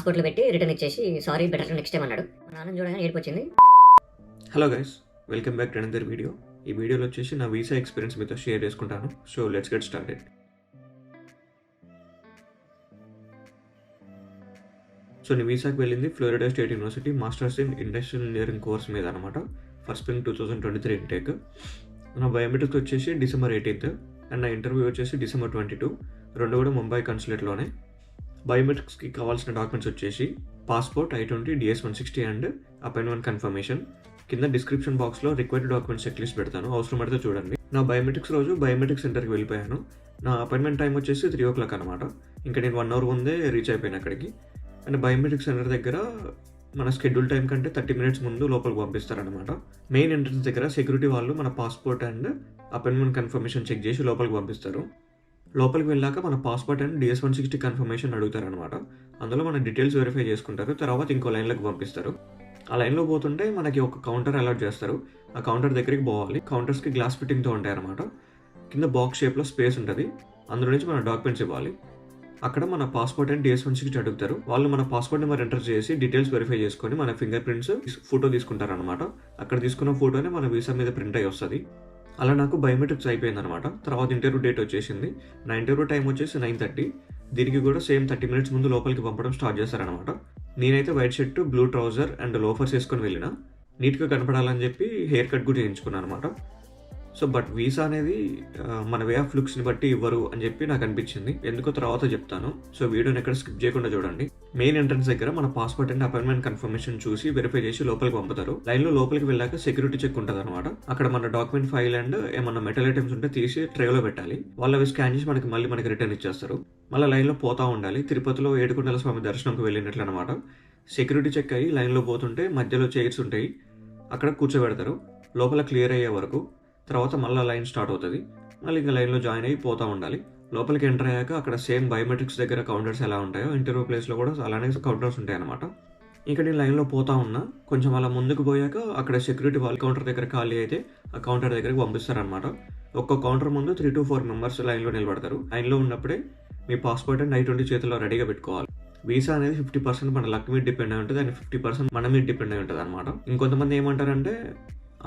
పాస్పోర్ట్లో పెట్టి రిటర్న్ ఇచ్చేసి sorry better next time అన్నాడు. మా నాన్న చూడగానే ఏడుపు వచ్చింది. Hello guys, welcome back to another video. ఈ వీడియోలో వచ్చేసి నా వీసా ఎక్స్పీరియన్స్ మీతో షేర్ చేసుకుంటాను. So let's get started. So నేను వీసాకి వెళ్ళింది Florida State university masters in industrial engineering course మీద అనమాట. First spring 2023 intake. నా బయోమెట్రిక్స్ వచ్చేసి December 18th అండ్ నా ఇంటర్వ్యూ వచ్చేసి December 22. రెండు కూడా ముంబై కన్సులేట్లోనే. బయోమెట్రిక్స్కి కావాల్సిన డాక్యుమెంట్స్ వచ్చేసి passport, I-20, DS-160 and appointment confirmation. కింద డిస్క్రిప్షన్ బాక్స్లో రిక్వైర్డ్ డాక్యుమెంట్స్ చెక్ లిస్ట్ పెడతాను, అవసరం పడితే చూడండి. నా బయోమెట్రిక్స్ రోజు బయోమెట్రిక్స్ సెంటర్కి వెళ్ళిపోయాను. నా అపాయింట్మెంట్ టైం వచ్చేసి 3 o'clock అనమాట. ఇంకా నేను 1 hour ముందే రీచ్ అయిపోయాను అక్కడికి. అండ్ బయోమెట్రిక్ సెంటర్ దగ్గర మన షెడ్యూల్ టైం కంటే 30 minutes ముందు లోపలికి పంపిస్తారనమాట. మెయిన్ ఎంట్రన్స్ దగ్గర సెక్యూరిటీ వాళ్ళు మన passport and appointment confirmation check చేసి లోపలికి పంపిస్తారు. లోపలికి వెళ్ళాక మన పాస్పోర్ట్ అండ్ DS-160 కన్ఫర్మేషన్ అడుగుతారనమాట. అందులో మన డీటెయిల్స్ వెరిఫై చేసుకుంటారు. తర్వాత ఇంకో లైన్లోకి పంపిస్తారు. ఆ లైన్లో పోతుంటే మనకి ఒక కౌంటర్ అలాట్ చేస్తారు. ఆ కౌంటర్ దగ్గరికి పోవాలి. కౌంటర్స్కి గ్లాస్ ఫిట్టింగ్తో ఉంటాయి అనమాట. కింద బాక్స్ షేప్లో స్పేస్ ఉంటుంది. అందులో నుంచి మన డాక్యుమెంట్స్ ఇవ్వాలి. అక్కడ మన పాస్పోర్ట్ అండ్ DS-160 అడుగుతారు. వాళ్ళు మన పాస్పోర్ట్ నెంబర్ ఎంటర్ చేసి డీటెయిల్స్ వెరిఫై చేసుకొని మన ఫింగర్ ప్రింట్స్ ఫోటో తీసుకుంటారు అనమాట. అక్కడ తీసుకున్న ఫోటోనే మన వీసా మీద ప్రింట్ అయ్యి వస్తుంది. అలా నాకు బయోమెట్రిక్స్ అయిపోయింది అనమాట. తర్వాత ఇంటర్వ్యూ డేట్ వచ్చేసింది. నా ఇంటర్వ్యూ టైం వచ్చేసి 9:30. దీనికి కూడా సేమ్ 30 minutes ముందు లోపలికి పంపడం స్టార్ట్ చేస్తారనమాట. నేనైతే white shirt, blue trouser and loafers వేసుకొని వెళ్ళిన. నీట్గా కనపడాలని చెప్పి హెయిర్ కట్ కూడా చేయించుకున్నాను అనమాట. సో బట్ వీసా అనేది మన వే ఆఫ్ లుక్స్ని బట్టి ఇవ్వరు అని చెప్పి నాకు అనిపించింది. ఎందుకో తర్వాత చెప్తాను. సో వీడియోని ఎక్కడ స్కిప్ చేయకుండా చూడండి. మెయిన్ ఎంట్రన్స్ దగ్గర మన పాస్పోర్ట్ అండ్ అపాయింట్మెంట్ కన్ఫర్మేషన్ చూసి వెరిఫై చేసి లోపలికి పంపుతారు. లైన్లో లోపలికి వెళ్ళాక సెక్యూరిటీ చెక్ ఉంటుంది అనమాట. అక్కడ మన డాక్యుమెంట్ ఫైల్ అండ్ ఏమన్నా మెటల్ ఐటమ్స్ ఉంటే తీసి ట్రేలో పెట్టాలి. వాళ్ళు అవి స్కాన్ చేసి మనకి రిటర్న్ ఇచ్చేస్తారు. మళ్ళీ లైన్లో పోతా ఉండాలి. తిరుపతిలో ఏడుకొండల స్వామి దర్శనంకి వెళ్ళినట్లు అనమాట. సెక్యూరిటీ చెక్ అయ్యి లైన్లో పోతుంటే మధ్యలో చైర్స్ ఉంటాయి. అక్కడ కూర్చోబెడతారు లోపల క్లియర్ అయ్యే వరకు. తర్వాత మళ్ళీ లైన్ స్టార్ట్ అవుతుంది. మళ్ళీ ఇంకా లైన్లో జాయిన్ అయ్యి పోతూ ఉండాలి. లోపలికి ఎంటర్ అయ్యాక అక్కడ సేమ్ బయోమెట్రిక్స్ దగ్గర కౌంటర్స్ ఎలా ఉంటాయో ఇంటర్వ్యూ ప్లేస్లో కూడా అలానే కౌంటర్స్ ఉంటాయి అనమాట. ఇంకా నేను లైన్లో పోతా ఉన్నా. కొంచెం అలా ముందుకు పోయాక అక్కడ సెక్యూరిటీ వాళ్ళు కౌంటర్ దగ్గర ఖాళీ అయితే ఆ కౌంటర్ దగ్గరికి పంపిస్తారనమాట. ఒక్క కౌంటర్ ముందు 3 to 4 members లైన్లో నిలబడతారు. లైన్లో ఉన్నప్పుడే మీ పాస్పోర్ట్ అండ్ I-20 చేతిలో రెడీగా పెట్టుకోవాలి. వీసా అనేది 50% మన లక్ మీద డిపెండ్ అయి ఉంటుంది, అండ్ 50% మన మీద డిపెండ్ అయి ఉంటుంది అనమాట. ఇంకొంతమంది ఏమంటారంటే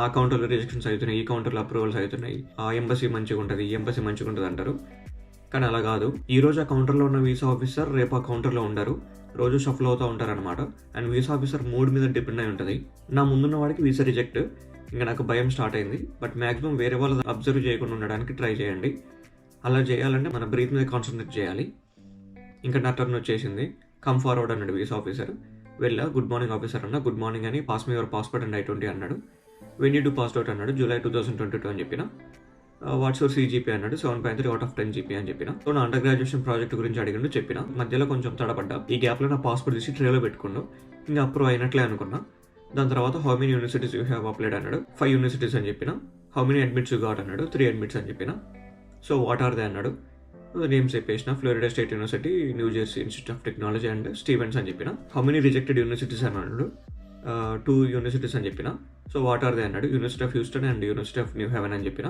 ఆ కౌంటర్లో రిజెక్షన్స్ అవుతున్నాయి, ఈ కౌంటర్లో అప్రూవల్స్ అవుతున్నాయి, ఆ ఎంబసీ మంచిగా ఉంటుంది, ఈ ఎంబసీ మంచిగా ఉంటుంది అంటారు. కానీ అలా కాదు. ఈ రోజు ఆ కౌంటర్లో ఉన్న వీసా ఆఫీసర్ రేపు ఆ కౌంటర్లో ఉండరు. రోజు షఫల్ అవుతూ ఉంటారనమాట. అండ్ వీసా ఆఫీసర్ మూడ్ మీద డిపెండ్ అయి ఉంటుంది. నా ముందున్న వాడికి వీసా రిజెక్ట్. ఇంకా నాకు భయం స్టార్ట్ అయింది. బట్ మ్యాక్సిమం వేరే వాళ్ళు అబ్జర్వ్ చేయకుండా ఉండడానికి ట్రై చేయండి. అలా చేయాలంటే మన బ్రీత్ మీద కాన్సన్ట్రేట్ చేయాలి. ఇంకా నా టర్న్ వచ్చేసింది. కమ్ ఫార్వర్డ్ అన్నాడు వీసా ఆఫీసర్. వెళ్ళా, గుడ్ మార్నింగ్ ఆఫీసర్ అన్న. గుడ్ మార్నింగ్ అని pass me your passport and I-20 అన్నాడు. When you do passed out అన్నాడు. July 2022 అని చెప్పిన. వాట్స్ యువర్ CGP అన్నాడు. 7.3 out of 10 GP అని చెప్పిన. సో నా అండర్ గ్రాడ్యుయేషన్ ప్రాజెక్ట్ గురించి అడిగిండు, చెప్పిన. మధ్యలో కొంచెం తడబడ్డా. ఈ గ్యాప్లో నా పాస్పోర్ట్ తీసి ట్రేలో పెట్టుకున్నాడు. ఇంకా అప్రూవ్ అయినట్లే అనుకున్నా. దాని తర్వాత how many universities you have applied అన్నాడు. 5 universities అని చెప్పిన. How many admits you got అన్నాడు. 3 admits అని చెప్పిన. సో వాట్ ఆర్ దే అన్నాడు. నేమ్స్ చెప్పేసిన. Florida State university, new Jersey institute of technology and Stevens అని చెప్పిన. హౌ మెనీ రిజెక్టెడ్ యూనివర్సిటీస్ అన్నాడు. 2 universities అని చెప్పిన. సో వాట్ ఆర్ దే అన్నాడు. University of Houston and university of New Haven అని చెప్పిన.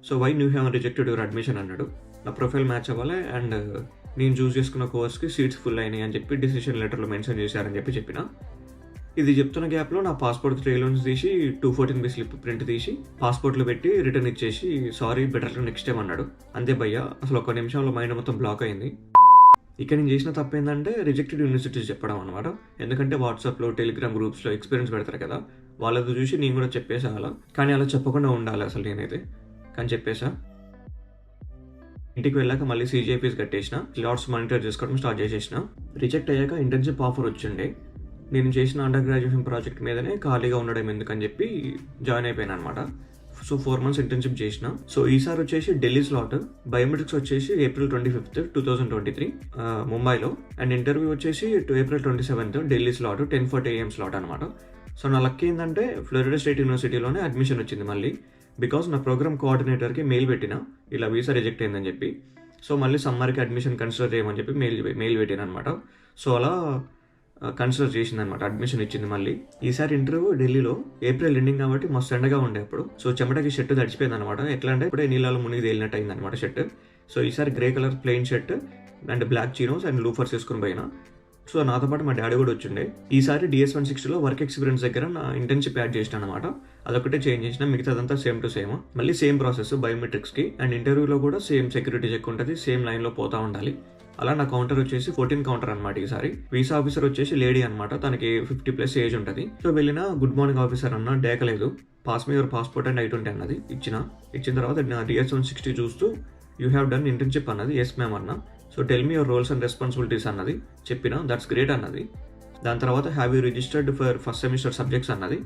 So why New Haven rejected your admission అన్నాడు. నా ప్రొఫైల్ మ్యాచ్ అవ్వాలి అండ్ నేను చూస్ చేసుకున్న కోర్స్కి సీట్స్ ఫుల్ అయినాయి అని చెప్పి డిసిషన్ లెటర్లో మెన్షన్ చేశారని చెప్పిన. ఇది చెప్తున్న గ్యాప్లో నా పాస్పోర్ట్ ట్రేలోన్స్ తీసి 214B స్లిప్ ప్రింట్ తీసి పాస్పోర్ట్లో పెట్టి రిటర్న్ ఇచ్చేసి సారీ బెటర్ నెక్స్ట్ టైం అన్నాడు. అంతే భయ్యా, అసలు ఒక్క నిమిషంలో మైండ్ మొత్తం బ్లాక్ అయింది. ఇక్కడ నేను చేసిన తప్పు ఏంటంటే రిజెక్టెడ్ యూనివర్సిటీస్ చెప్పడం అనమాట. ఎందుకంటే వాట్సాప్లో, టెలిగ్రామ్ గ్రూప్స్లో ఎక్స్పీరియన్స్ పెడతారు కదా, వాళ్ళది చూసి నేను కూడా చెప్పేసా అలా. కానీ అలా చెప్పకుండా ఉండాలి అసలు నేనైతే. కానీ చెప్పేసా. ఇంటికి వెళ్ళాక మళ్ళీ CGI ఫీజ్ కట్టేసిన. స్లాట్స్ మానిటర్ చేసుకోవడం స్టార్ట్ చేసేసిన. రిజెక్ట్ అయ్యాక ఇంటర్న్షిప్ ఆఫర్ వచ్చిండే. నేను చేసిన అండర్ గ్రాడ్యుయేషన్ ప్రాజెక్ట్ మీదనే ఖాళీగా ఉండడం ఎందుకని చెప్పి జాయిన్ అయిపోయాను అనమాట. సో 4 months ఇంటర్న్షిప్ చేసిన. సో ఈసారి వచ్చేసి ఢిల్లీ స్లాట్. బయోమెట్రిక్స్ వచ్చేసి April 25th, 2023 ముంబైలో. అండ్ ఇంటర్వ్యూ వచ్చేసి April 27th Delhi slot 10:40 AM slot అనమాట. సో నా లక్ ఏంటంటే ఫ్లోరిడా స్టేట్ యూనివర్సిటీలోనే అడ్మిషన్ వచ్చింది మళ్ళీ. బికాస్ నా ప్రోగ్రామ్ కోఆర్డినేటర్కి మెయిల్ పెట్టిన, ఇలా వీసా రిజెక్ట్ అయిందని చెప్పి. సో మళ్ళీ సమ్మర్కి అడ్మిషన్ కన్సిడర్ చేయమని చెప్పి మెయిల్ పెట్టాను అనమాట. సో అలా కన్సిడర్ చేసింది అనమాట, అడ్మిషన్ ఇచ్చింది మళ్ళీ. ఈసారి ఇంటర్వ్యూ ఢిల్లీలో April ఎండింగ్ కాబట్టి మస్తు ఎండగా ఉండే అప్పుడు. సో చెమటకి షర్ట్ తడిచిపోయింది అనమాట. ఎట్లా అంటే ఇప్పుడే నీళ్ళలో మునిగి తేలినట్టు అయింది అనమాట షర్ట్. సో ఈసారి grey colour plain shirt and black chinos and loafers వేసుకుని పోయినా. సో నాతో పాటు మా డాడీ కూడా వచ్చిండే. ఈసారి DS-160లో వర్క్ ఎక్స్పీరియన్స్ దగ్గర నా ఇంటర్న్షిప్ యాడ్ చేసిన అనమాట. అదొకటే చేంజ్ చేసిన, మిగతాదంతా సేమ్ టు సేమ్. మళ్ళీ సేమ్ ప్రాసెస్ బయోమెట్రిక్స్కి. అండ్ ఇంటర్వ్యూలో కూడా సేమ్ సెక్యూరిటీ చెక్ ఉంటుంది, సేమ్ లైన్లో పోతా ఉండాలి. అలా నా కౌంటర్ వచ్చేసి 14 కౌంటర్ అనమాట. ఈసారి వీసా ఆఫీసర్ వచ్చేసి లేడీ అనమాట, తనకి 50+ ఏజ్ ఉంటుంది. సో వెళ్ళిన గుడ్ మార్నింగ్ ఆఫీసర్ అన్న డేకలేదు, pass me your passport and I-20 అన్నది. ఇచ్చిన తర్వాత నా DS-160 చూస్తూ యూ హ్యావ్ డన్ ఇంటర్న్షిప్ అన్నది. ఎస్ మ్యామ్ అన్న. So tell me your roles and responsibilities అన్నది. చెప్పిన దట్స్ గ్రేట్ అన్నది. దాని తర్వాత have you registered for first semester subjects అన్నది.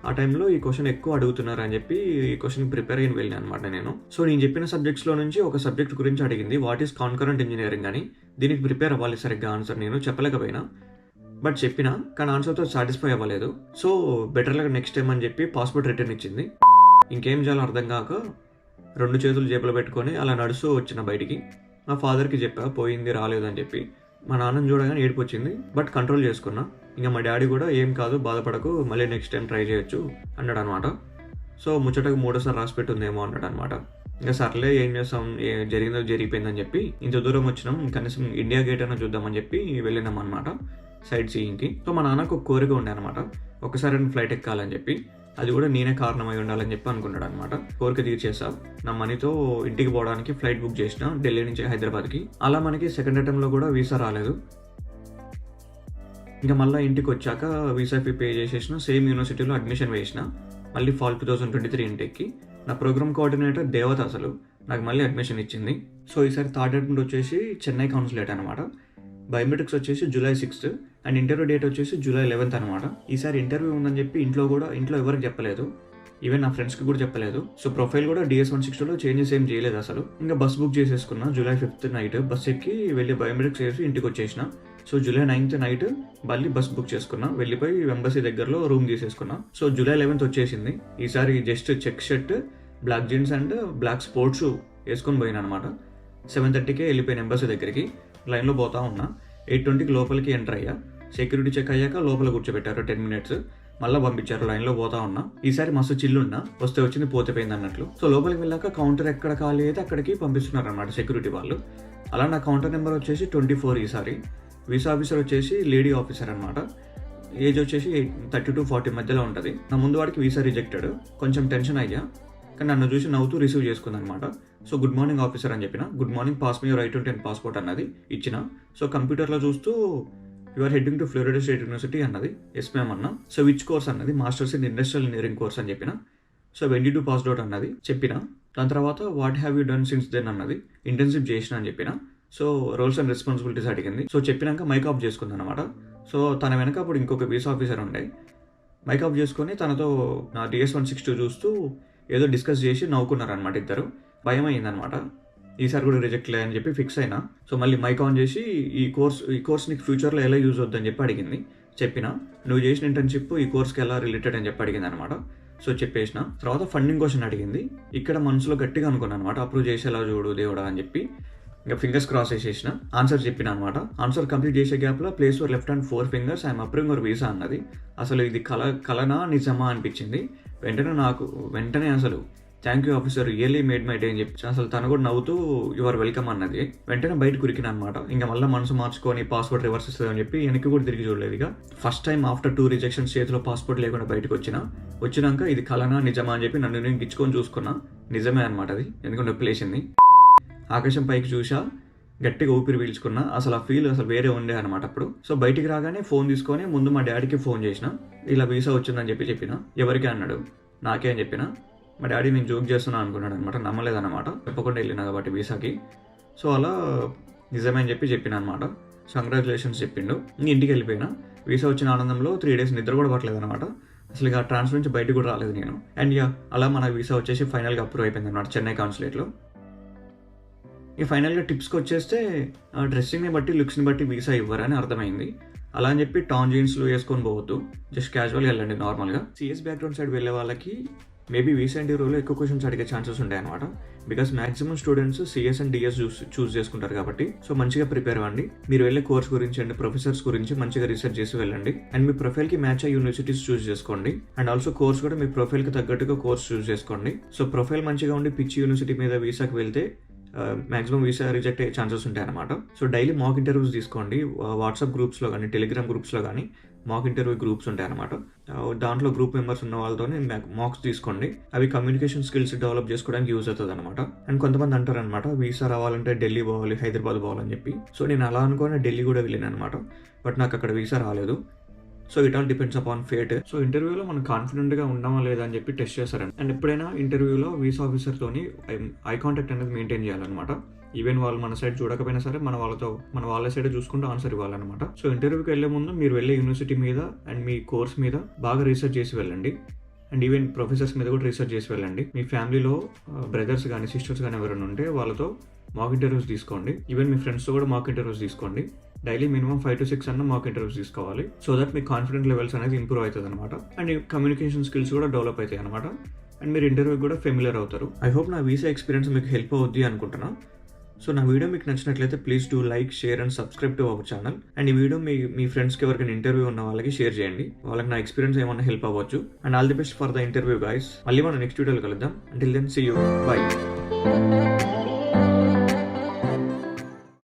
ఆ టైంలో ఈ క్వశ్చన్ ఎక్కువ అడుగుతున్నారు అని చెప్పి ఈ క్వశ్చన్ ప్రిపేర్ అయిన వెళ్ళాను అనమాట నేను. సో నేను చెప్పిన సబ్జెక్ట్స్లో నుంచి ఒక సబ్జెక్ట్ గురించి అడిగింది, వాట్ ఈస్ కాన్కరెంట్ ఇంజనీరింగ్ అని. దీనికి ప్రిపేర్ అవ్వాలి సరిగ్గా ఆన్సర్ నేను చెప్పలేకపోయినా, బట్ చెప్పిన కానీ ఆన్సర్తో సాటిస్ఫై అవ్వలేదు. సో బెటర్గా నెక్స్ట్ టైం అని చెప్పి పాస్పోర్ట్ రిటర్న్ ఇచ్చింది. ఇంకేం చేయాలో అర్థం కాక 2 చేతులు జేబులో పెట్టుకొని అలా నడుస్తూ వచ్చిన బయటికి. మా ఫాదర్కి చెప్పా పోయింది రాలేదు అని చెప్పి. మా నాన్నని చూడగానే ఏడుపు వచ్చింది, బట్ కంట్రోల్ చేసుకున్నా. ఇంకా మా డాడీ కూడా ఏం కాదు బాధపడకు, మళ్ళీ నెక్స్ట్ టైం ట్రై చేయొచ్చు అన్నాడు అనమాట. సో ముచ్చటకు 3సారి రాసి పెట్టుందేమో అన్నాడు అనమాట. ఇంకా సర్లే ఏం చేస్తాం, జరిగిందో జరిగిపోయిందని చెప్పి ఇంత దూరం వచ్చినాం, కనీసం ఇండియా గేట్ అయినా చూద్దామని చెప్పి వెళ్ళినాం అనమాట సైట్ సీయింగ్కి. సో మా నాన్నకు ఒక కోరిక ఉండే అనమాట, ఒకసారి ఫ్లైట్ ఎక్కాలని చెప్పి. అది కూడా నేనే కారణమై ఉండాలని చెప్పి అనుకున్నాడు అనమాట. కోరిక తీర్చేసా. నా మనీతో ఇంటికి పోవడానికి ఫ్లైట్ బుక్ చేసిన ఢిల్లీ నుంచి హైదరాబాద్కి. అలా మనకి సెకండ్ అటెంప్ట్లో కూడా వీసా రాలేదు. ఇంకా మళ్ళీ ఇంటికి వచ్చాక వీసా ఫీ పే చేసేసిన, సేమ్ యూనివర్సిటీలో అడ్మిషన్ వేసిన. మళ్ళీ ఫాల్ 2023 ఇంటెక్కి. నా ప్రోగ్రామ్ కోఆర్డినేటర్ దేవత అసలు నాకు మళ్ళీ అడ్మిషన్ ఇచ్చింది. సో ఈసారి థర్డ్ అటెంప్ట్ వచ్చేసి చెన్నై కౌన్సిలేట్ అనమాట. బయోమెట్రిక్స్ వచ్చేసి July 6th and interview date వచ్చేసి July 11th అనమాట. ఈసారి ఇంటర్వ్యూ ఉందని చెప్పి ఇంట్లో ఎవరికి చెప్పలేదు, ఈవెన్ నా ఫ్రెండ్స్కి కూడా చెప్పలేదు. సో ప్రొఫైల్ కూడా DS-160లో చేంజెస్ ఏం చేయలేదు అసలు. ఇంకా బస్ బుక్ చేసేసుకున్నా. July 5th నైట్ బస్ ఎక్కి వెళ్ళి బయోమెట్రిక్స్ చేసి ఇంటికి వచ్చేసిన. సో July 9th నైట్ మళ్ళీ బస్ బుక్ చేసుకున్నా, వెళ్ళిపోయి ఎంబసీ దగ్గరలో రూమ్ తీసేసుకున్నా. సో July 11th వచ్చేసింది. ఈసారి just check shirt, black jeans and black sports shoe వేసుకొని పోయినా అనమాట. 7:30కే వెళ్ళిపోయిన ఎంబసీ దగ్గరికి. లైన్లో పోతా ఉన్నా. 8:20కి లోపలికి ఎంటర్ అయ్యా. సెక్యూరిటీ చెక్ అయ్యాక లోపల కూర్చోబెట్టారు 10 minutes. మళ్ళీ పంపించారు. లైన్లో పోతా ఉన్నా. ఈసారి మస్తు చిల్లున్నా, వస్తే వచ్చింది పోతే పోయింది అన్నట్లు. సో లోపలికి వెళ్ళాక కౌంటర్ ఎక్కడ ఖాళీ అయితే అక్కడికి పంపిస్తున్నారు అనమాట సెక్యూరిటీ వాళ్ళు. అలా నా కౌంటర్ నెంబర్ వచ్చేసి 24 ఈసారి. వీసా ఆఫీసర్ వచ్చేసి లేడీ ఆఫీసర్ అనమాట. ఏజ్ వచ్చేసి 30 to 40 మధ్యలో ఉంటుంది. నా ముందు వాడికి వీసా రిజెక్టెడ్. కొంచెం టెన్షన్ అయ్యా, కానీ నన్ను చూసి నవ్వుతూ రిసీవ్ చేసుకుంది అనమాట. సో గుడ్ మార్నింగ్ ఆఫీసర్ అని చెప్పిన. Good morning, pass me your I-20 and passport అన్నది. ఇచ్చిన. సో కంప్యూటర్లో చూస్తూ you are heading to Florida State University అన్నది. ఎస్ మ్యామ్ అన్న. సో విచ్ కోర్స్ అన్నది. Masters in industrial engineering course అని చెప్పిన. So when did you pass out అన్నది చెప్పిన. దాని తర్వాత what have you done since then అన్నది. ఇంటర్న్షిప్ చేసిన అని చెప్పిన. సో రోల్స్ అండ్ రెస్పాన్సిబిలిటీస్ అడిగింది. సో చెప్పినాక మైక్ ఆఫ్ చేసుకుంది అనమాట. సో తన వెనక అప్పుడు ఇంకొక వీసా ఆఫీసర్ ఉండే. మైక్ ఆఫ్ చేసుకొని తనతో నా DS-160 చూస్తూ ఏదో డిస్కస్ చేసి నవ్వుకున్నారనమాట ఇద్దరు. భయం అయిందనమాట, ఈసారి కూడా రిజెక్ట్ లే అని చెప్పి ఫిక్స్ అయినా. సో మళ్ళీ మైక్ ఆన్ చేసి ఈ కోర్స్ నీకు ఫ్యూచర్లో ఎలా యూజ్ అవుద్దని చెప్పి అడిగింది. చెప్పిన. నువ్వు చేసిన ఇంటర్న్షిప్ ఈ కోర్స్కి ఎలా రిలేటెడ్ అని చెప్పి అడిగింది అనమాట. సో చెప్పేసిన. తర్వాత ఫండింగ్ క్వశ్చన్ అడిగింది. ఇక్కడ మనసులో గట్టిగా అనుకున్నాను అనమాట, అప్రూవ్ చేసేలా చూడు దేవుడా అని చెప్పి. ఇంకా ఫింగర్స్ క్రాస్ చేసేసిన. ఆన్సర్ చెప్పిన అనమాట. ఆన్సర్ కంప్లీట్ చేసే గ్యాప్లో place your left hand 4 fingers I'm approving your visa అన్నది. అసలు ఇది కలనా నిజమా అనిపించింది. వెంటనే అసలు thank you officer, really made my day అని చెప్పి అసలు తను కూడా నవ్వుతూ యువర్ వెల్కమ్ అన్నది. వెంటనే బయట కురికిన అనమాట. ఇంకా మళ్ళీ మనసు మార్చుకొని పాస్పోర్ట్ రివర్స్ ఇస్తుంది అని చెప్పి వెనక్కి కూడా తిరిగి చూడలేదు. ఇక ఫస్ట్ టైం ఆఫ్టర్ 2 రిజెక్షన్స్ చేతిలో పాస్పోర్ట్ లేకుండా బయటకు వచ్చినాక ఇది కలనా నిజమా అని చెప్పి నన్ను నేను గిచ్చుకొని చూసుకున్నా. నిజమే అనమాట అది, ఎందుకంటే నొప్పి లేచింది. ఆకాశం పైకి చూసా, గట్టిగా ఊపిరి పీల్చుకున్నా. అసలు ఆ ఫీల్ అసలు వేరే ఉండే అనమాట అప్పుడు. సో బయటికి రాగానే ఫోన్ తీసుకొని ముందు మా డాడీకి ఫోన్ చేసిన. ఇలా వీసా వచ్చిందని చెప్పిన. ఎవరికి అన్నాడు, నాకే అని చెప్పిన. మా డాడీ నేను జోక్ చేస్తున్నా అనుకున్నాడు అనమాట, నమ్మలేదన్నమాట. చెప్పకుండా వెళ్ళినా కాబట్టి వీసాకి. సో అలా నిజమే అని చెప్పిన అనమాట. సో కంగ్రాచులేషన్స్ చెప్పిండు. ఇంటికి వెళ్ళిపోయినా. వీసా వచ్చిన ఆనందంలో 3 days నిద్ర కూడా పట్టలేదు అనమాట. అసలు ఇక ట్రాన్స్ఫర్ నుంచి బయటకు కూడా రాలేదు నేను. అండ్ అలా మన వీసా వచ్చేసి ఫైనల్గా అప్రూవ్ అయిపోయింది అనమాట చెన్నై కాన్సులేట్లో. ఇక ఫైనల్గా టిప్స్కి వచ్చేస్తే డ్రెస్సింగ్ని బట్టి లుక్స్ని బట్టి వీసా ఇవ్వరని అర్థమైంది. అలా అని చెప్పి టాన్ జీన్స్లు వేసుకొని పోవద్దు, జస్ట్ క్యాజువల్గా వెళ్ళండి నార్మల్గా. సిఎస్ బ్యాక్గ్రౌండ్ సైడ్ వెళ్ళే వాళ్ళకి మేబీ వీసా ఇంటర్వ్యూలో ఎక్కువ క్వశ్చన్స్ అడిగే ఛాన్సెస్ ఉంటాయి అనమాట. Because maximum students CS and DS choose చేసుకుంటారు కాబట్టి. సో మంచిగా ప్రిపేర్ అవ్వండి. మీరు వెళ్ళే కోర్స్ గురించి అండ్ ప్రొఫెసర్స్ గురించి మంచిగా రీసెర్చ్ చేసి వెళ్ళండి. అండ్ మీ ప్రొఫైల్కి మ్యాచ్ అయ్యే యూనివర్సిటీస్ చూస్ చేసుకోండి. అండ్ ఆల్సో కోర్స్ కూడా మీ ప్రొఫైల్కి తగ్గట్టుగా కోర్స్ చూస్ చేసుకోండి. సో ప్రొఫైల్ మంచిగా ఉండి పిచ్చి యూనివర్సిటీ మీద వీసాకి వెళ్తే మాక్సిమం వీసా రిజెక్ట్ అయ్యే ఛాన్సెస్ ఉంటాయి అనమాట. సో డైలీ మాక్ ఇంటర్వ్యూస్ తీసుకోండి. వాట్సాప్ గ్రూప్స్లో కానీ టెలిగ్రామ్ గ్రూప్స్లో కానీ మాక్ ఇంటర్వ్యూ గ్రూప్స్ ఉంటాయి అనమాట. దాంట్లో గ్రూప్ మెంబర్స్ ఉన్న వాళ్ళతో మాక్స్ తీసుకోండి. అవి కమ్యూనికేషన్ స్కిల్స్ డెవలప్ చేసుకోవడానికి యూజ్ అవుతుంది అనమాట. అండ్ కొంతమంది అంటారు అనమాట వీసా రావాలంటే ఢిల్లీ పోవాలి, హైదరాబాద్ పోవాలని చెప్పి. సో నేను అలా అనుకుని ఢిల్లీ కూడా వెళ్ళాను అనమాట. బట్ నాకు అక్కడ వీసా రాలేదు. So it all depends upon fate. So ఇంటర్వ్యూలో మనం కాన్ఫిడెంట్గా ఉన్నామా లేదా అని చెప్పి టెస్ట్ చేస్తారండి. అండ్ ఎప్పుడైనా ఇంటర్వ్యూలో వీసా ఆఫీసర్తోని ఐ కాంటాక్ట్ అనేది మెయింటైన్ చేయాలన్నమాట. ఈవెన్ వాళ్ళు మన సైడ్ చూడకపోయినా సరే మన వాళ్ళ సైడ్ చూసుకుంటూ ఆన్సర్ ఇవ్వాలన్నమాట. సో ఇంటర్వ్యూకి వెళ్ళే ముందు మీరు వెళ్ళే యూనివర్సిటీ మీద అండ్ మీ కోర్స్ మీద బాగా రీసెర్చ్ చేసి వెళ్ళండి. అండ్ ఈవెన్ ప్రొఫెసర్స్ మీద కూడా రీసెర్చ్ చేసి వెళ్ళండి. మీ ఫ్యామిలీలో బ్రదర్స్ కానీ సిస్టర్స్ కానీ ఎవరైనా ఉంటే వాళ్ళతో మాక్ ఇంటర్వ్యూస్ తీసుకోండి. ఈవెన్ మీ ఫ్రెండ్స్తో కూడా మాక్ ఇంటర్వ్యూస్ తీసుకోండి. డైలీ మినిమం 5 to 6 అన్న మాక్ ఇంటర్వ్యూస్ తీసుకోవాలి. So that me confident levels అనేది ఇంప్రూవ్ అవుతుంది అనమాట. అండ్ కమ్యూనికేషన్ స్కిల్స్ కూడా డెవలప్ అవుతాయి అనమాట. అండ్ మీరు ఇంటర్వ్యూ కూడా ఫెమిలియర్ అవుతారు. ఐ హోప్ నా వీసా ఎక్స్పీరియన్స్ మీకు హెల్ప్ అవుద్ది అనుకుంటున్నా. సో నా వీడియో మీకు నచ్చినట్లయితే please do like, share and subscribe to our channel. And ఈ వీడియో మీ ఫ్రెండ్స్కి ఎవరికైనా ఇంటర్వ్యూ ఉన్న వాళ్ళకి షేర్ చేయండి. వాళ్ళకి నా ఎక్స్పీరియన్స్ ఏమన్నా హెల్ప్ అవ్వచ్చు. And all the best for the interview guys. మళ్ళీ మనం నెక్స్ట్ వీడియోలో కలుద్దాం. Until then see you, by.